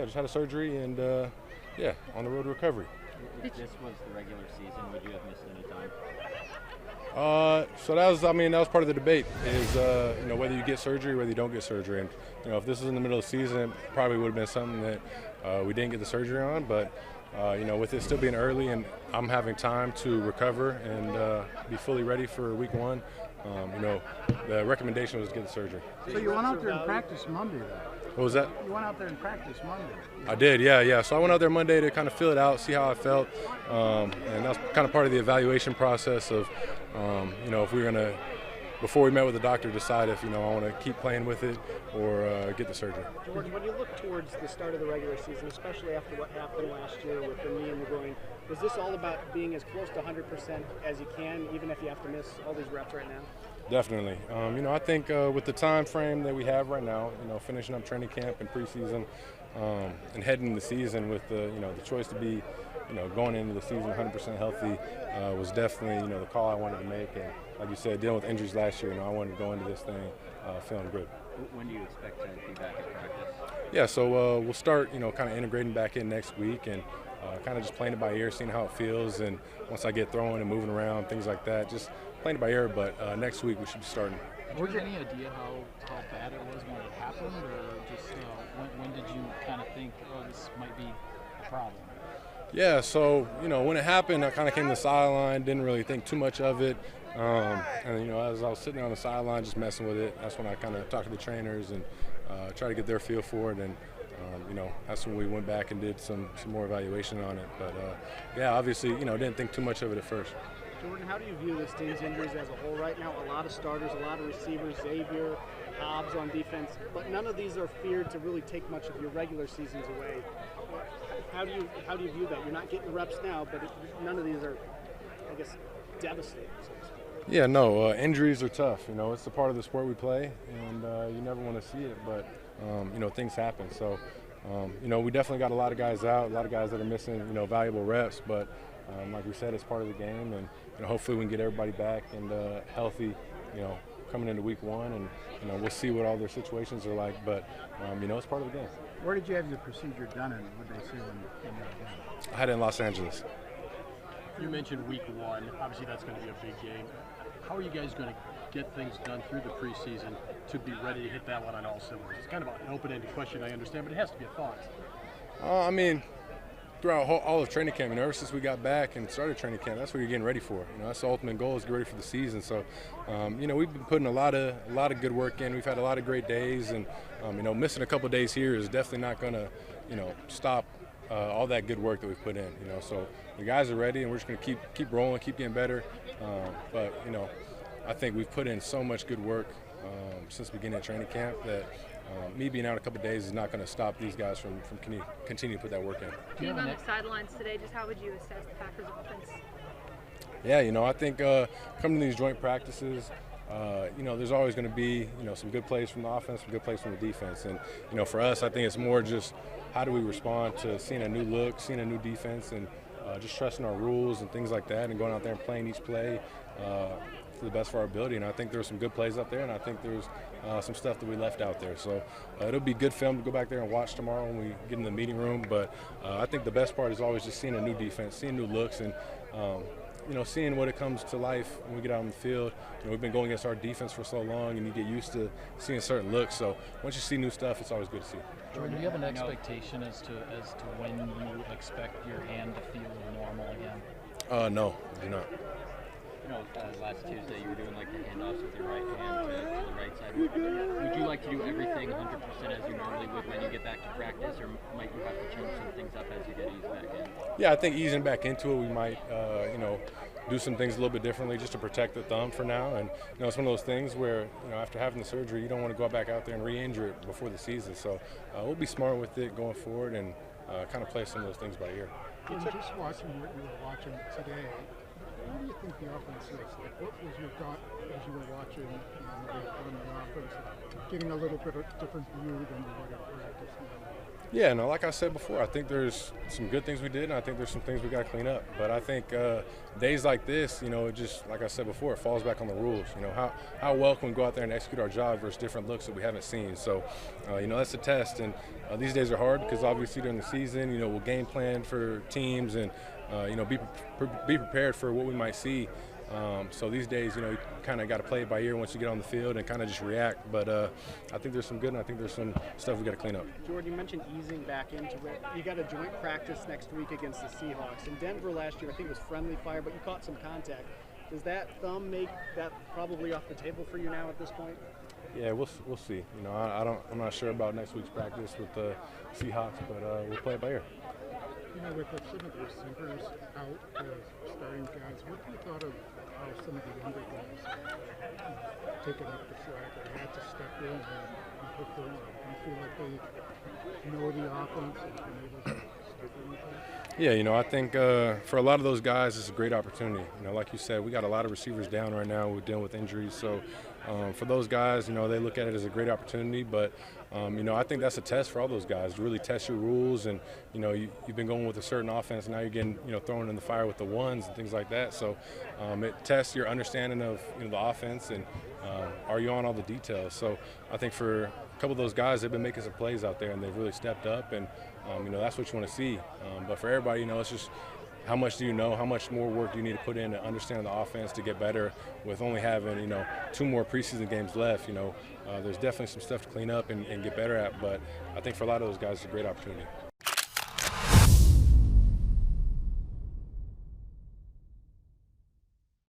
just had a surgery and yeah, on the road to recovery. If this was the regular season, would you have missed any time? So that was part of the debate is, whether you get surgery or whether you don't get surgery. And, if this was in the middle of the season, it probably would have been something that we didn't get the surgery on. But, with it still being early and I'm having time to recover and be fully ready for week one, the recommendation was to get the surgery. So you went out there and practiced Monday, though? What was that? You went out there and practiced Monday. I did, yeah. So I went out there Monday to kind of feel it out, see how I felt, and that's kind of part of the evaluation process of, if we're going to, before we met with the doctor, decide if, I want to keep playing with it or get the surgery. Jordan, when you look towards the start of the regular season, especially after what happened last year with the knee and the groin, was this all about being as close to 100% as you can, even if you have to miss all these reps right now? Definitely. I think with the time frame that we have right now, finishing up training camp and preseason and heading into the season with the choice to be, going into the season 100% healthy was definitely, the call I wanted to make. And like you said, dealing with injuries last year, I wanted to go into this thing feeling good. When do you expect to be back at practice? Yeah, so we'll start, kind of integrating back in next week and kind of just playing it by ear, seeing how it feels. And once I get throwing and moving around, things like that, just playing it by ear. But next week we should be starting. Did you have any idea how bad it was when it happened, or just when did you kind of think, oh, this might be a problem? Yeah, so, when it happened, I kind of came to the sideline, didn't really think too much of it. And, as I was sitting on the sideline just messing with it, that's when I kind of talked to the trainers and tried to get their feel for it. And, that's when we went back and did some more evaluation on it. But, yeah, obviously, didn't think too much of it at first. Jordan, how do you view this team's injuries as a whole right now? A lot of starters, a lot of receivers, Xavier, Hobbs on defense, but none of these are feared to really take much of your regular seasons away. How do you view that? You're not getting reps now, but none of these are, I guess, devastating. Yeah, no, injuries are tough. It's a part of the sport we play, and you never want to see it, but, things happen. So, we definitely got a lot of guys out, a lot of guys that are missing, valuable reps, but like we said, it's part of the game, and hopefully we can get everybody back and healthy, coming into week one, and we'll see what all their situations are like, but it's part of the game. Where did you have your procedure done, and what did they say when you had it done? I had it in Los Angeles. You mentioned week one. Obviously, that's going to be a big game. How are you guys going to get things done through the preseason to be ready to hit that one on all cylinders? It's kind of an open-ended question, I understand, but it has to be a thought. Throughout all of training camp, ever since we got back and started training camp, that's what you're getting ready for. That's the ultimate goal, is get ready for the season. So, we've been putting a lot of good work in. We've had a lot of great days, and missing a couple of days here is definitely not going to, stop all that good work that we've put in. So the guys are ready, and we're just going to keep rolling, keep getting better. But I think we've put in so much good work since the beginning of training camp that. Me being out a couple of days is not going to stop these guys from continuing to put that work in. Being on the sidelines today, just how would you assess the Packers' offense? Yeah, I think coming to these joint practices, there's always going to be, some good plays from the offense, some good plays from the defense. And, for us, I think it's more just how do we respond to seeing a new look, seeing a new defense, and just trusting our rules and things like that, and going out there and playing each play to the best of our ability. And I think there's some good plays out there, and I think there's some stuff that we left out there. So it'll be good film to go back there and watch tomorrow when we get in the meeting room. But I think the best part is always just seeing a new defense, seeing new looks, and seeing what it comes to life when we get out on the field. We've been going against our defense for so long, and you get used to seeing certain looks. So once you see new stuff, it's always good to see. Jordan, do you have an expectation as to when you expect your hand to feel normal again? No, I do not. Last Tuesday you were doing like the handoffs with your right hand to the right side. Would you like to do everything 100% as you normally would when you get back to practice, or might you have to change some things up as you get eased back in? Yeah, I think easing back into it, we might, do some things a little bit differently just to protect the thumb for now. And it's one of those things where after having the surgery, you don't want to go back out there and re-injure it before the season. So we'll be smart with it going forward and kind of play some of those things by ear. Just watching what you were watching today, do you think the offense is? Like, what was your thought as you were watching the offense, getting a little bit of different view than you would in practice? Yeah, no, like I said before, I think there's some good things we did, and I think there's some things we got to clean up. But I think days like this, you know, it just, like I said before, it falls back on the rules. You know, how well can we go out there and execute our job versus different looks that we haven't seen. So, you know, that's a test. And these days are hard because obviously during the season, you know, we'll game plan for teams and, you know, be prepared for what we might see. So these days, you know, you kind of got to play it by ear once you get on the field and kind of just react. But I think there's some good and I think there's some stuff we got to clean up. Jordan, you mentioned easing back into it. You got a joint practice next week against the Seahawks. In Denver last year, I think it was friendly fire, but you caught some contact. Does that thumb make that probably off the table for you now at this point? Yeah, we'll see. You know, I'm not sure about next week's practice with the Seahawks, but we'll play it by ear. You know, with some of the receivers out, starting guys, what have you thought of how some of the younger guys taking up the slack or had to step in and perform? Do you feel like they know the offense and been able to step in with that? Yeah, you know, I think for a lot of those guys, it's a great opportunity. You know, like you said, we got a lot of receivers down right now. We're dealing with injuries. So for those guys, you know, they look at it as a great opportunity. But, you know, I think that's a test for all those guys, to really test your rules. And, you know, you've been going with a certain offense, and now you're getting, you know, thrown in the fire with the ones and things like that. So it tests your understanding of, you know, the offense and are you on all the details. So I think for a couple of those guys, they've been making some plays out there, and they've really stepped up. And, you know, that's what you want to see. But for everybody, you know, it's just how much do you know? How much more work do you need to put in to understand the offense to get better? With only having, you know, 2 more preseason games left, you know, there's definitely some stuff to clean up and get better at. But I think for a lot of those guys, it's a great opportunity.